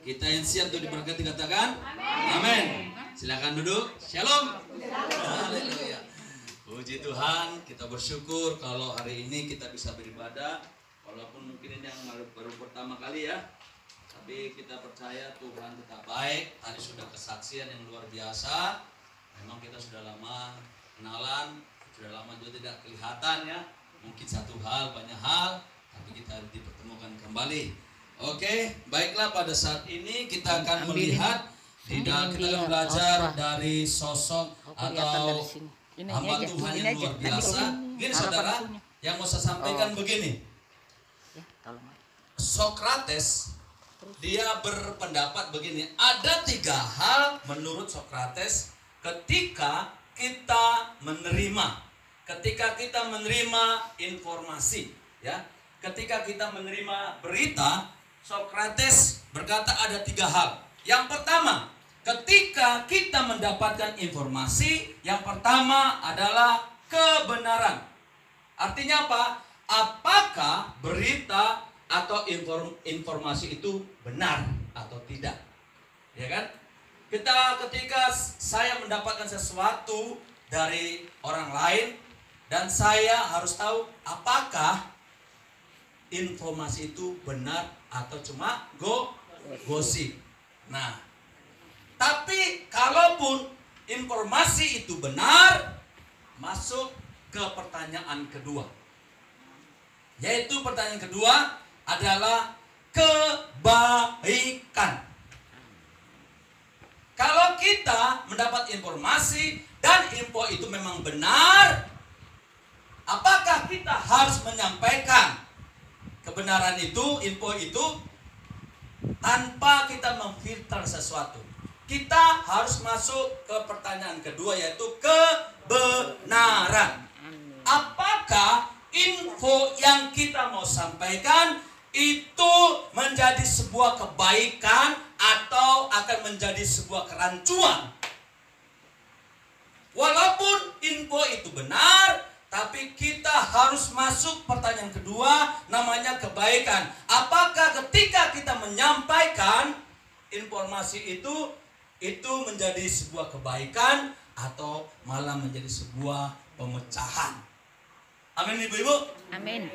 Kita yang siap untuk diberkati katakan amin. Silakan duduk. Shalom. Haleluya. Puji Tuhan, kita bersyukur kalau hari ini kita bisa beribadah. Walaupun mungkin ini yang baru pertama kali ya, tapi kita percaya Tuhan tetap baik. Tadi sudah kesaksian yang luar biasa. Memang kita sudah lama kenalan, sudah lama juga tidak kelihatan ya. Mungkin satu hal, banyak hal, tapi kita dipertemukan kembali. Oke, baiklah, pada saat ini kita akan melihat kita akan belajar dari sosok atau hamba Tuhan yang luar biasa. Gini saudara, yang mau saya sampaikan begini. Sokrates dia berpendapat begini, ada 3 hal menurut Sokrates ketika kita menerima informasi, ya, ketika kita menerima berita. Sokrates berkata ada 3 hal. Yang pertama, ketika kita mendapatkan informasi, yang pertama adalah kebenaran. Artinya apa? Apakah berita atau informasi itu benar atau tidak? Ya kan? Ketika saya mendapatkan sesuatu dari orang lain dan saya harus tahu apakah informasi itu benar atau cuma gosip. Nah, tapi kalaupun informasi itu benar, masuk ke pertanyaan kedua. Yaitu pertanyaan kedua adalah kebaikan. Kalau kita mendapat informasi dan info itu memang benar, apakah kita harus menyampaikan kebenaran itu, info itu, tanpa kita memfilter sesuatu? Kita harus masuk ke pertanyaan kedua, yaitu kebenaran. Apakah info yang kita mau sampaikan itu menjadi sebuah kebaikan atau akan menjadi sebuah kerancuan? Walaupun info itu benar, tapi kita harus masuk pertanyaan kedua, namanya kebaikan. Apakah ketika kita menyampaikan informasi itu menjadi sebuah kebaikan atau malah menjadi sebuah pemecahan? Amin ibu-ibu? Amin.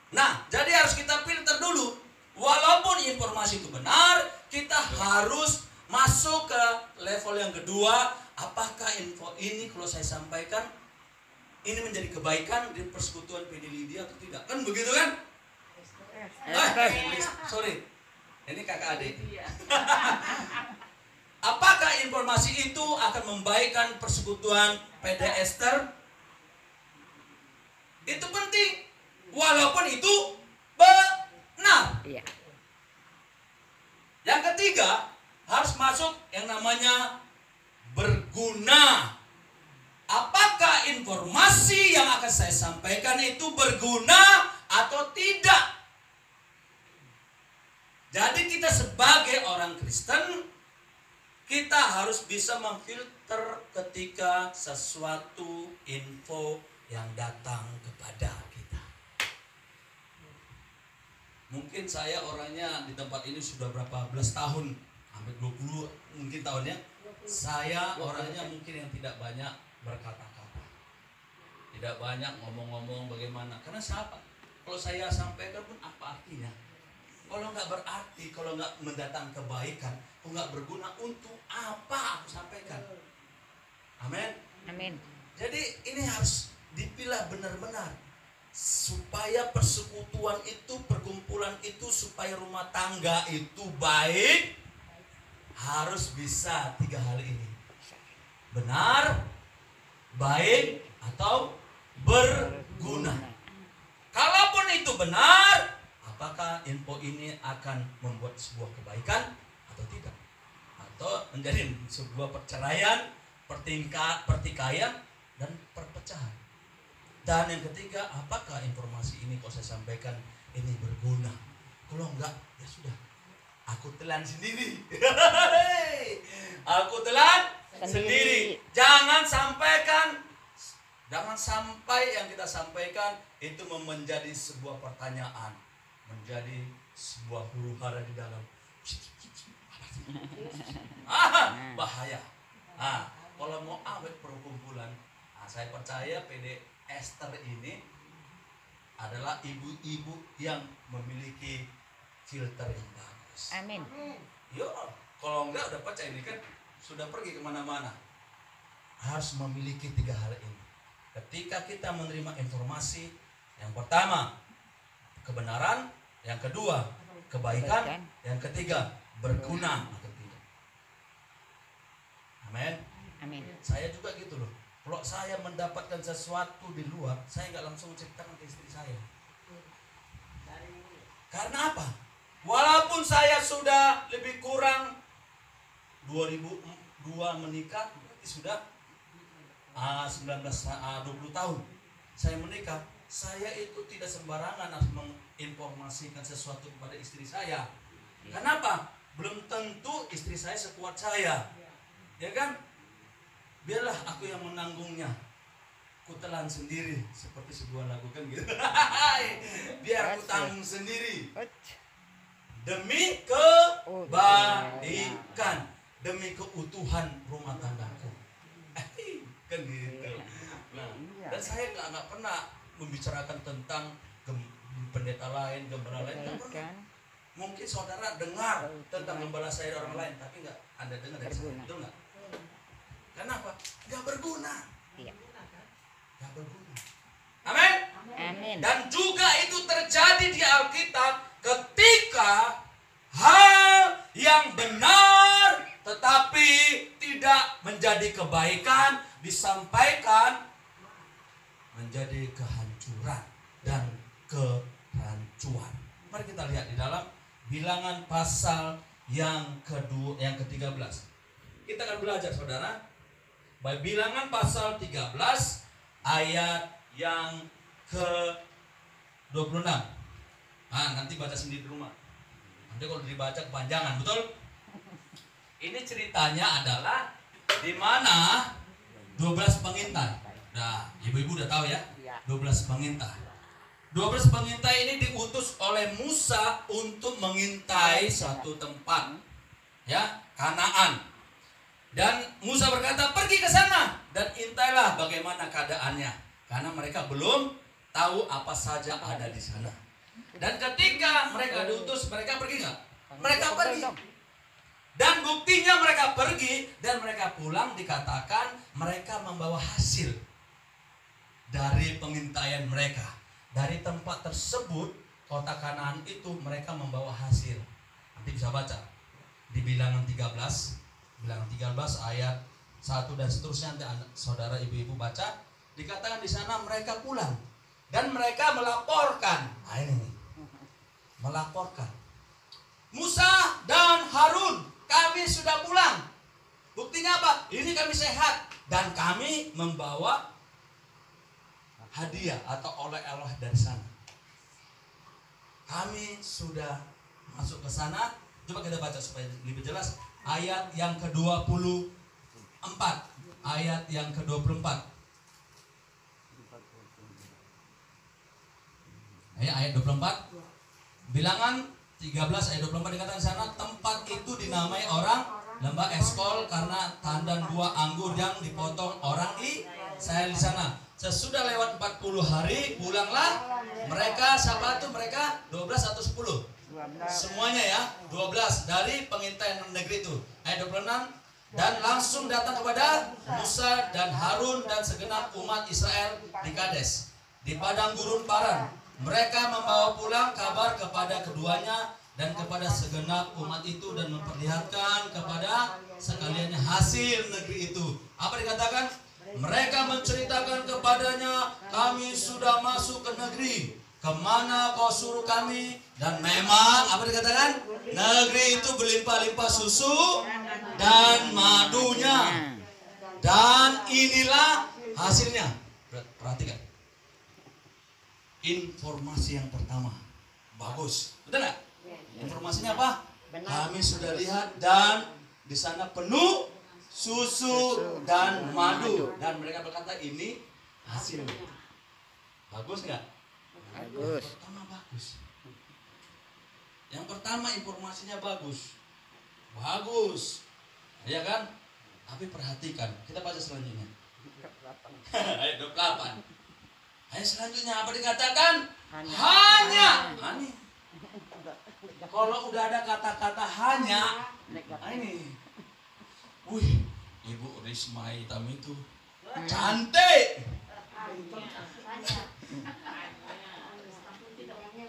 Nah, jadi harus kita filter dulu. Walaupun informasi itu benar, kita harus masuk ke level yang kedua. Apakah info ini kalau saya sampaikan ini menjadi kebaikan di persekutuan PD Lydia atau tidak? Kan begitu kan? Sorry, ini kakak adik. Apakah informasi itu akan membaikkan persekutuan PD Esther? Itu penting, walaupun itu benar. Iya. Yang ketiga, harus masuk yang namanya berguna. Apakah informasi yang akan saya sampaikan itu berguna atau tidak? Jadi kita sebagai orang Kristen, kita harus bisa memfilter ketika sesuatu info yang datang kepada kita. Mungkin saya orangnya di tempat ini sudah berapa belas tahun, hampir 20 mungkin tahunnya. Saya orangnya mungkin yang tidak banyak berkata-kata, tidak banyak ngomong-ngomong bagaimana. Karena siapa? Kalau saya sampaikan pun apa artinya? Kalau nggak berarti, kalau nggak mendatang kebaikan, kalau nggak berguna, untuk apa aku sampaikan? Amin. Amin. Jadi ini harus dipilah benar-benar supaya persekutuan itu, perkumpulan itu, supaya rumah tangga itu baik, harus bisa 3 hal ini: benar, baik, atau berguna. Kalaupun itu benar, apakah info ini akan membuat sebuah kebaikan atau tidak? Atau menjadi sebuah perceraian, pertikaian, dan perpecahan? Dan yang ketiga, apakah informasi ini kalau saya sampaikan ini berguna? Kalau enggak, ya sudah, aku telan sendiri. Aku telan sendiri. Jangan sampai yang kita sampaikan itu menjadi sebuah pertanyaan, menjadi sebuah huru hara di dalam. Bahaya. Kalau mau awet perkumpulan, saya percaya PD Esther ini adalah ibu-ibu yang memiliki filter yang bagus. Amin. Yo, kalau enggak udah percaya ini kan sudah pergi kemana-mana. Harus memiliki 3 hal ini. Ketika kita menerima informasi, yang pertama kebenaran, yang kedua kebaikan, yang ketiga berguna atau tidak. Amin. Amin. Saya juga gitu loh. Kalau saya mendapatkan sesuatu di luar, saya nggak langsung ceritakan ke istri saya. Karena apa? Walaupun saya sudah lebih kurang 2002 menikah, berarti sudah 20 tahun saya menikah. Saya itu tidak sembarangan harus menginformasikan sesuatu kepada istri saya. Kenapa? Belum tentu istri saya sekuat saya, ya kan? Biarlah aku yang menanggungnya, ku telan sendiri, seperti sebuah lagu kan gitu. Biar aku tanggung sendiri demi kebaikan, demi keutuhan rumah tanggaku. Kan gitu. Nah, dan saya nggak pernah membicarakan tentang pendeta lain, gembala lain, nggak pernah. Mungkin saudara dengar tentang gembala saya orang lain, tapi nggak Anda dengar dari saya, betul nggak? Kenapa? Nggak berguna. Iya. Nggak berguna. Amin. Amin. Dan juga itu terjadi di Alkitab ketika hal yang benar tetapi tidak menjadi kebaikan disampaikan menjadi kehancuran dan kerancuan. Mari kita lihat di dalam Bilangan pasal yang ke-13. Kita akan belajar saudara. Baik, Bilangan pasal 13 ayat yang ke-26. Nanti baca sendiri di rumah. Nanti kalau dibaca kepanjangan, betul? Ini ceritanya adalah di mana 12 pengintai. Nah, ibu-ibu udah tahu ya? 12 pengintai. 12 pengintai ini diutus oleh Musa untuk mengintai satu tempat, ya, Kanaan. Dan Musa berkata, pergi ke sana dan intailah bagaimana keadaannya, karena mereka belum tahu apa saja ada di sana. Dan ketika mereka diutus, mereka pergi nggak? Mereka pergi. Dan buktinya mereka pergi dan mereka pulang, dikatakan mereka membawa hasil dari pengintaian mereka. Dari tempat tersebut, kota Kanaan itu mereka membawa hasil. Nanti bisa baca di Bilangan 13. Bilangan 13 ayat 1 dan seterusnya, nanti saudara ibu-ibu baca. Dikatakan di sana mereka pulang dan mereka melaporkan. Ini melaporkan, Musa dan Harun, kami sudah pulang. Buktinya apa? Ini kami sehat dan kami membawa hadiah atau oleh-oleh dari sana. Kami sudah masuk ke sana. Coba kita baca supaya lebih jelas. Ayat yang ke-24. Ayat yang ke-24. Ayat 24. Bilangan 13 ayat 24 dikatakan di sana, tempat itu dinamai orang lembah Eskol karena tandan buah anggur yang dipotong orang Israel di sana. Sesudah lewat 40 hari pulanglah mereka. Siapa itu mereka? 12 atau 10? Semuanya ya, 12 dari pengintaian negeri itu. Ayat 26. Dan langsung datang kepada Musa dan Harun dan segenap umat Israel di Kades, di padang gurun Paran. Mereka membawa pulang kabar kepada keduanya dan kepada segenap umat itu dan memperlihatkan kepada sekaliannya hasil negeri itu. Apa dikatakan? Mereka menceritakan kepadanya, kami sudah masuk ke negeri kemana kau suruh kami, dan memang apa dikatakan? Negeri itu berlimpah-limpah susu dan madunya. Dan inilah hasilnya. Perhatikan. Informasi yang pertama bagus, betul nggak? Informasinya apa? Kami sudah lihat dan di sana penuh susu dan madu, dan mereka berkata ini hasilnya. Bagus nggak? Bagus. Yang pertama bagus. Yang pertama informasinya bagus. Bagus. Ya kan? Tapi perhatikan, kita baca selanjutnya. Ayat 28. Ayat selanjutnya apa dikatakan? Hanya. Ini. Kalau udah ada kata-kata hanya, nah ini. Wih, Ibu Risma Hitam itu cantik.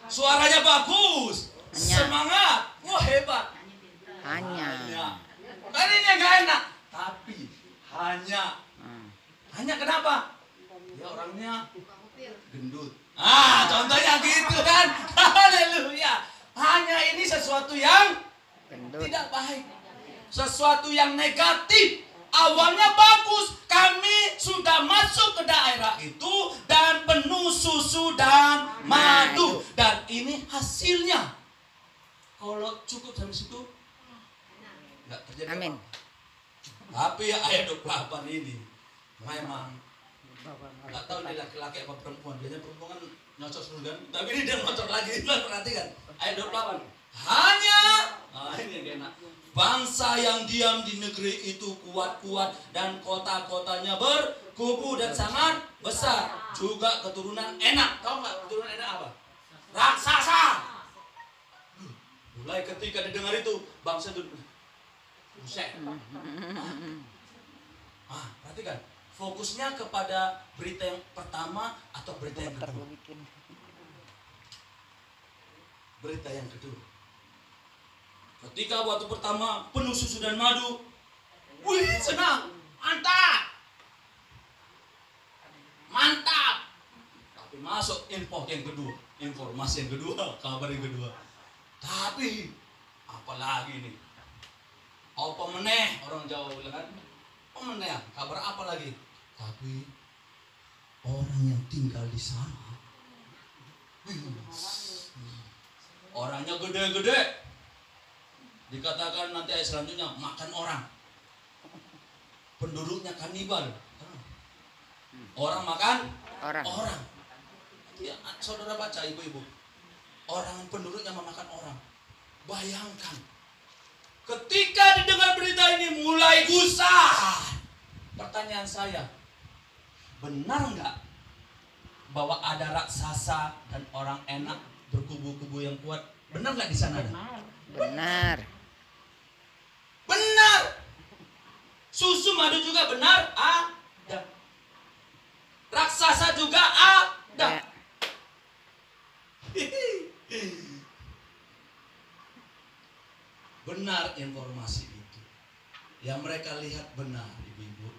Suaranya bagus. Semangat. Wah, hebat. Hanya. Kan ini yang gak enak. Tapi hanya. Hanya kenapa? Dia orangnya gendut. Contohnya gitu kan. Haleluya. Hanya ini sesuatu yang Gendut. tidak baik. Sesuatu yang negatif. Awalnya bagus. Kami sudah masuk ke daerah itu dan penuh susu dan madu. Dan ini hasilnya. Kalau cukup sampai situ, enggak terjadi Amin. apa. Tapi ayat 28 ini memang nggak tahu dia laki-laki apa perempuan. Biasanya perempuan kan nyocok surga, tapi ini dia nyocok lagi. Perhatikan ayat 28. Hanya ini yang enak. Bangsa yang diam di negeri itu kuat-kuat dan kota-kotanya berkubu dan sangat besar. Juga keturunan enak. Tahu nggak keturunan enak apa? Raksasa. Mulai ketika didengar itu bangsa itu buset. Perhatikan. Fokusnya kepada berita yang pertama atau berita yang kedua? Berita yang kedua. Ketika waktu pertama penuh susu dan madu, wih senang, mantap, mantap. Tapi masuk info yang kedua, informasi yang kedua, kabar yang kedua. Tapi apalagi nih? Apa meneh orang Jawa bilang kan? Apa meneh? Kabar apa lagi? Tapi orang yang tinggal di sana, orangnya gede-gede. Dikatakan nanti ayat selanjutnya makan orang. Penduduknya kanibal. Orang makan orang. Ya, saudara baca ibu-ibu. Orang penduduknya memakan orang. Bayangkan. Ketika didengar berita ini mulai gusar. Pertanyaan saya, benar nggak bahwa ada raksasa dan orang enak berkubu-kubu yang kuat? Benar nggak di sana? Benar. Benar. Susu madu juga benar ada. Raksasa juga ada. Benar informasi itu. Yang mereka lihat benar, ibu-ibu.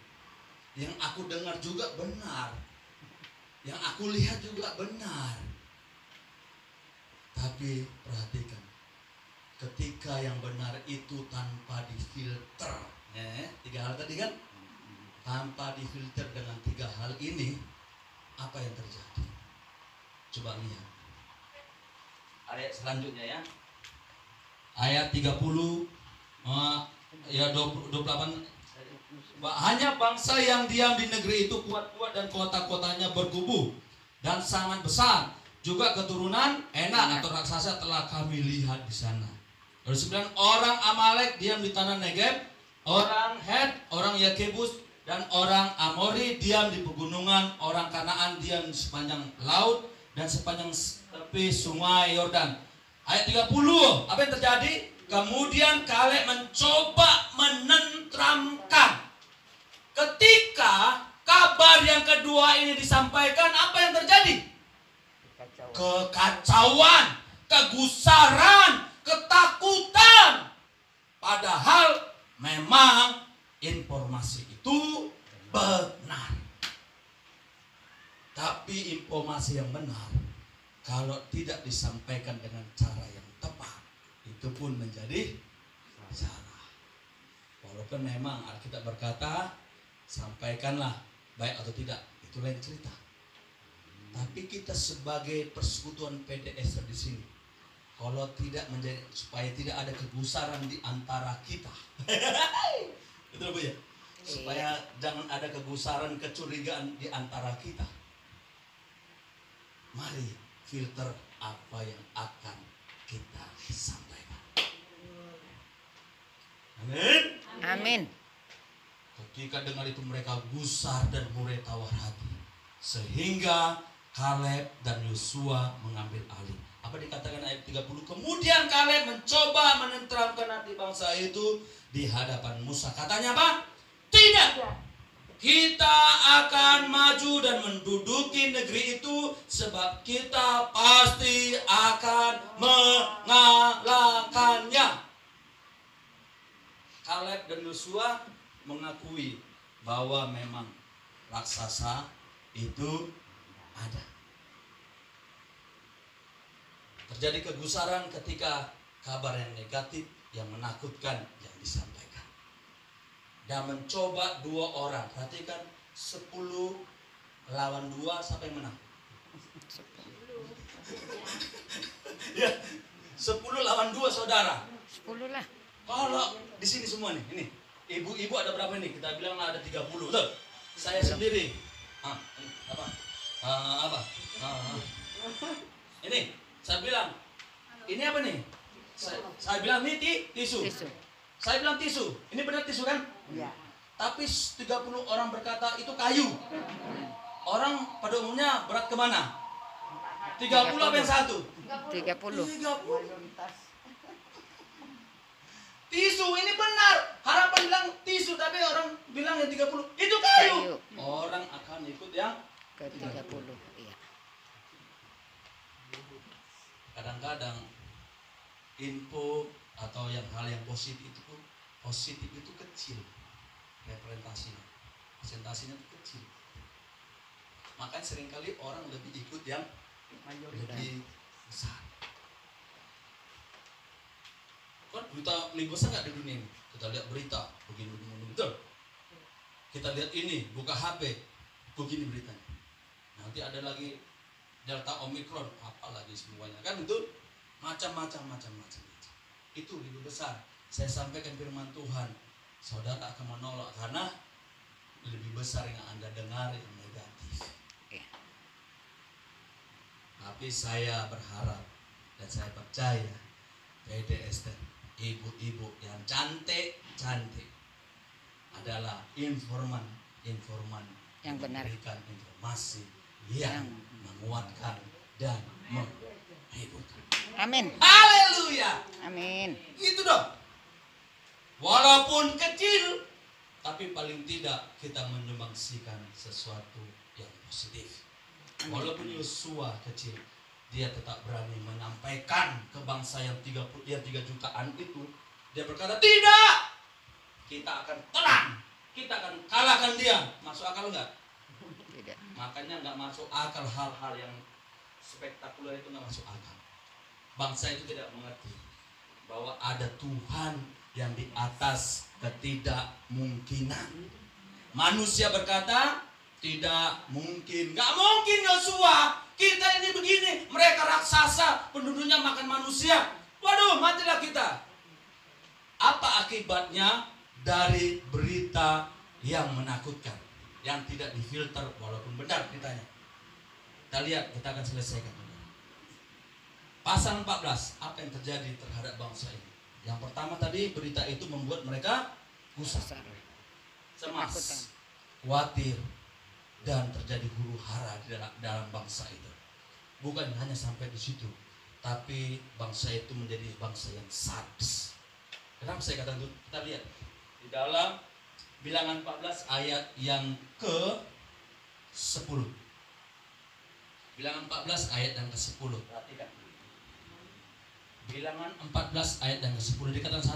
Yang aku dengar juga benar. Yang aku lihat juga benar. Tapi perhatikan. Ketika yang benar itu tanpa difilter, tiga hal tadi kan, tanpa difilter dengan tiga hal ini, apa yang terjadi? Coba lihat ayat selanjutnya ya, ayat 30, ya 28. Hanya bangsa yang diam di negeri itu kuat-kuat dan kota-kotanya berkubu dan sangat besar. Juga keturunan enak atau raksasa telah kami lihat di sana. Lalu 9, orang Amalek diam di tanah Negeb, orang Het, orang Yakebus, dan orang Amori diam di pegunungan, orang Kanaan diam di sepanjang laut dan sepanjang tepi sungai Yordan. Ayat 30, apa yang terjadi? Kemudian Kaleb mencoba menenteramkan. Ketika kabar yang kedua ini disampaikan, apa yang terjadi? Kekacauan, kegusaran, ketakutan. Padahal memang informasi itu benar. Tapi informasi yang benar kalau tidak disampaikan dengan cara yang tepat, itu pun menjadi salah. Walaupun memang Alkitab berkata sampaikanlah baik atau tidak, itu lain cerita. Tapi kita sebagai persekutuan PDS di sini, kalau tidak menjadi, supaya tidak ada kegusaran di antara kita, betul Bu ya? Supaya jangan ada kegusaran, kecurigaan di antara kita. Mari filter apa yang akan kita sampaikan. Amin. Ketika dengar itu mereka gusar dan mulai tawar hati. Sehingga Kaleb dan Yosua mengambil alih. Apa dikatakan ayat 30? Kemudian Kaleb mencoba menenteramkan hati bangsa itu di hadapan Musa. Katanya apa? Tidak. Kita akan maju dan menduduki negeri itu sebab kita pasti akan mengalahkannya. Kaleb dan Yosua mengakui bahwa memang raksasa itu ada. Terjadi kegusaran ketika kabar yang negatif, yang menakutkan yang disampaikan. Dan mencoba 2 orang. Perhatikan, 10 lawan 2 siapa yang menang? Ya, 10 lawan 2 saudara. 10 lah. Kalau di sini semua nih, ini ibu-ibu ada berapa nih? Kita bilang ada 30. Betul? Saya sendiri. Ini apa? Ini saya bilang. Ini apa nih? Saya bilang ini tisu. Saya bilang tisu. Ini benar tisu kan? Iya. Tapi 30 orang berkata itu kayu. Orang pada umumnya berat kemana? 30 apa yang satu? 30. Tisu ini benar. Harapan bilang tisu tapi orang bilang yang 30 itu kayu. Orang akan ikut yang Ke 30. Iya. Kadang-kadang info atau hal yang positif itu kecil representasinya, presentasinya itu kecil. Makanya seringkali orang lebih ikut yang lebih besar. Kan berita lebih besar nggak di dunia ini? Kita lihat berita begini betul. Kita lihat ini buka HP begini beritanya. Nanti ada lagi Delta Omicron apalagi semuanya kan itu macam-macam. Itu lebih besar. Saya sampaikan firman Tuhan, saudara akan menolak karena lebih besar yang Anda dengar yang negatif. Tapi saya berharap dan saya percaya PDST, ibu-ibu yang cantik adalah informan yang benar, memberikan informasi yang menguatkan dan menghiburkan. Amin. Haleluya. Amin. Itu dong. Walaupun kecil, tapi paling tidak kita menyumbangsikan sesuatu yang positif. Walaupun Yosua kecil, dia tetap berani menyampaikan ke bangsa yang 3 jutaan itu. Dia berkata, tidak, kita akan tenang, kita akan kalahkan dia. Masuk akal enggak? Tidak. Makanya enggak masuk akal hal-hal yang spektakuler itu enggak masuk akal. Bangsa itu tidak mengerti bahwa ada Tuhan yang di atas ketidakmungkinan. Manusia berkata, tidak mungkin. Enggak mungkin Yosua, kita ini begini, mereka raksasa, penduduknya makan manusia. Waduh, matilah kita. Apa akibatnya dari berita yang menakutkan, yang tidak difilter walaupun benar beritanya? Kita lihat, kita akan selesaikan. Pasal 14, apa yang terjadi terhadap bangsa ini? Yang pertama tadi, berita itu membuat mereka gusar, cemas, khawatir, dan terjadi huru hara di dalam bangsa itu. Bukan hanya sampai di situ, tapi bangsa itu menjadi bangsa yang sadis. Kenapa saya katakan itu? Kita lihat di dalam Bilangan 14 ayat yang ke-10. Bilangan 14 ayat yang ke-10. Perhatikan. Bilangan 14 ayat yang ke-10 dikatakan di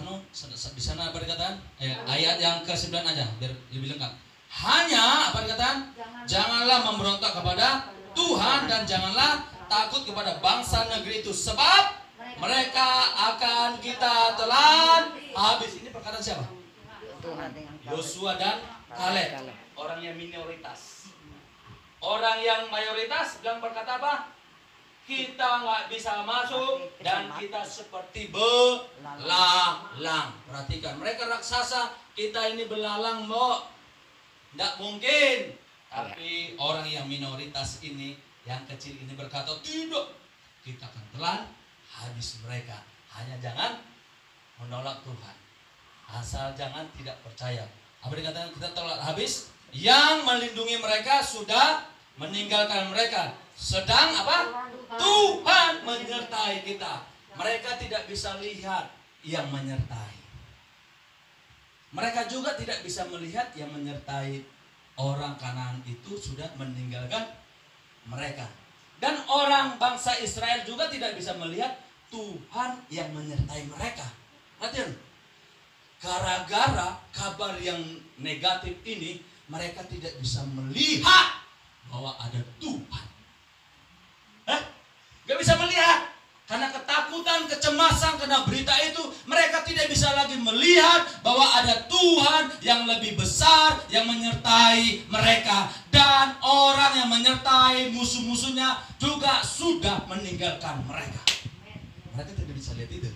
sana apa dikatakan? Ayat yang ke-9 aja biar lebih lengkap. Hanya apa dikatakan? Janganlah memberontak kepada Tuhan dan janganlah takut kepada bangsa negeri itu sebab mereka akan kita telan habis. Ini perkataan siapa? Tuhan. Yosua dan Kaleb. Orang yang minoritas. Orang yang mayoritas bilang berkata apa? Kita nggak bisa masuk dan kita seperti belalang. Perhatikan, mereka raksasa, kita ini belalang, Mbok. Nggak mungkin. Tapi orang yang minoritas ini, yang kecil ini berkata, tidak, kita akan telan habis mereka. Hanya jangan menolak Tuhan. asal jangan tidak percaya. Apa dikatakan kita telah habis? Yang melindungi mereka sudah meninggalkan mereka. Sedang apa? Tuhan menyertai kita. Mereka tidak bisa lihat yang menyertai. Mereka juga tidak bisa melihat yang menyertai orang Kanaan itu sudah meninggalkan mereka. Dan orang bangsa Israel juga tidak bisa melihat Tuhan yang menyertai mereka. Perhatian, gara-gara kabar yang negatif ini, mereka tidak bisa melihat bahwa ada Tuhan. Gak bisa melihat. Karena ketakutan, kecemasan, karena berita itu, mereka tidak bisa lagi melihat bahwa ada Tuhan yang lebih besar yang menyertai mereka. Dan orang yang menyertai musuh-musuhnya juga sudah meninggalkan mereka. Mereka tidak bisa lihat itu.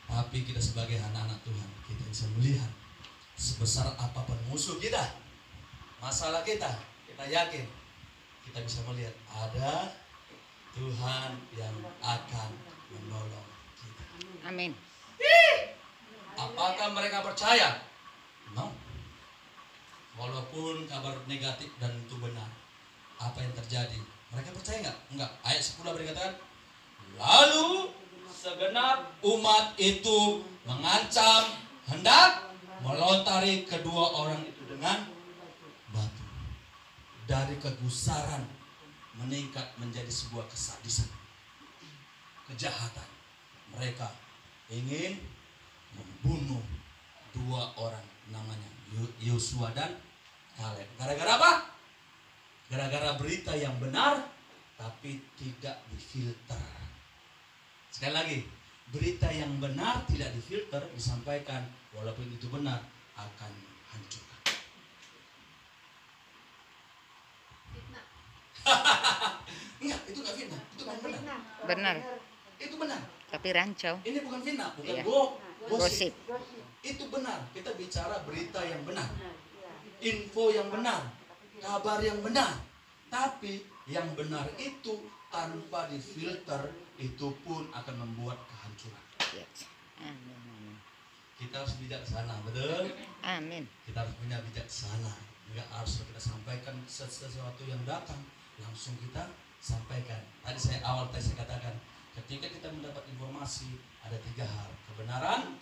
Tapi kita sebagai anak-anak Tuhan, kita bisa melihat sebesar apapun musuh kita, masalah kita yakin kita bisa melihat ada Tuhan yang akan menolong kita. Amin. Apakah mereka percaya? No. Walaupun kabar negatif dan itu benar, apa yang terjadi? Mereka percaya nggak? Enggak. Ayat 10 berkatakan, lalu segenap umat itu mengancam hendak melontari kedua orang itu dengan batu. Dari kegusaran meningkat menjadi sebuah kesadisan, kejahatan. Mereka ingin membunuh dua orang, namanya Yosua dan Kaleb. Gara-gara apa? Gara-gara berita yang benar tapi tidak difilter. Sekali lagi, berita yang benar tidak difilter, disampaikan walaupun itu benar akan hancur. Enggak, itu enggak fitnah, itu kan benar. Benar. Itu benar. Tapi rancau. Ini bukan fitnah, bukan Iya. gosip. Gosip. Itu benar. Kita bicara berita yang benar, info yang benar, kabar yang benar. Tapi yang benar itu tanpa difilter, itu pun akan membuat kehancuran. Yes. Amin. Kita harus bijaksana, betul? Amin. Kita harus punya bijaksana. Enggak harus kita sampaikan sesuatu yang datang langsung kita sampaikan. Tadi saya katakan, ketika kita mendapat informasi ada 3 hal: kebenaran,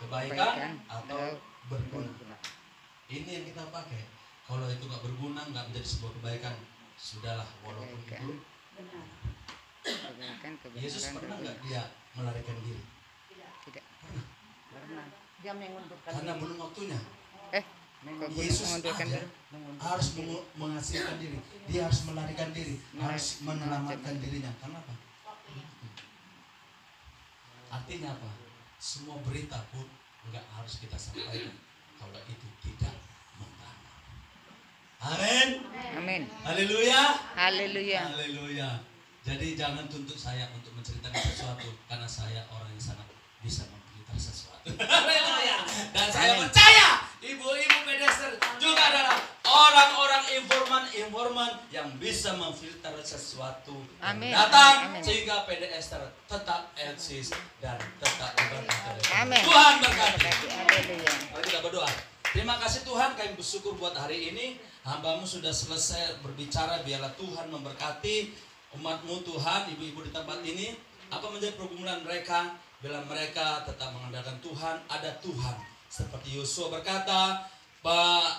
kebaikan, atau berguna. Ini yang kita pakai. Kalau itu nggak berguna, nggak menjadi sebuah kebaikan, sudahlah, walaupun itu benar. Yesus pernah nggak dia melarikan diri? Tidak. Pernah. Dia mengundurkan Karena diri. belum waktunya. Yesus Yesus harus mengasihkan diri. Dia harus melarikan diri, harus menyelamatkan dirinya. Kenapa? Artinya apa? Semua berita pun enggak harus kita sampaikan kalau itu tidak membangun. Amin. Amin. Haleluya. Haleluya. Haleluya. Jadi jangan tuntut saya untuk menceritakan sesuatu, karena saya orang yang sangat bisa memfilter sesuatu. Haleluya. Dan saya percaya ibu-ibu pedester juga adalah orang-orang informan yang bisa memfilter sesuatu yang Amin. datang. Amin. Sehingga pedester tetap eksis dan tetap berkati. Amin. Tuhan berkati. Haleluya. Mari kita berdoa. Terima kasih Tuhan, kami bersyukur buat hari ini. Hamba-Mu sudah selesai berbicara, biarlah Tuhan memberkati umat-Mu Tuhan, ibu-ibu di tempat ini. Apa menjadi pergumulan mereka? Bila mereka tetap mengandalkan Tuhan, ada Tuhan. Seperti Yosua berkata,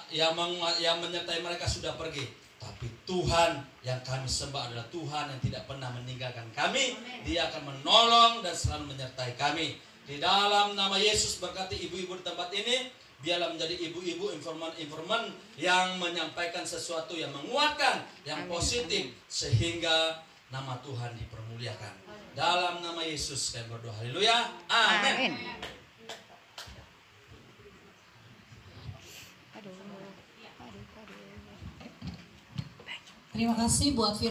yang menyertai mereka sudah pergi. Tapi Tuhan yang kami sembah adalah Tuhan yang tidak pernah meninggalkan kami. Dia akan menolong dan selalu menyertai kami. Di dalam nama Yesus berkati ibu-ibu di tempat ini, biarlah menjadi ibu-ibu informan yang menyampaikan sesuatu yang menguatkan, yang positif, sehingga nama Tuhan dipermuliakan. Dalam nama Yesus kami berdoa. Haleluya. Amin. Terima kasih buat firman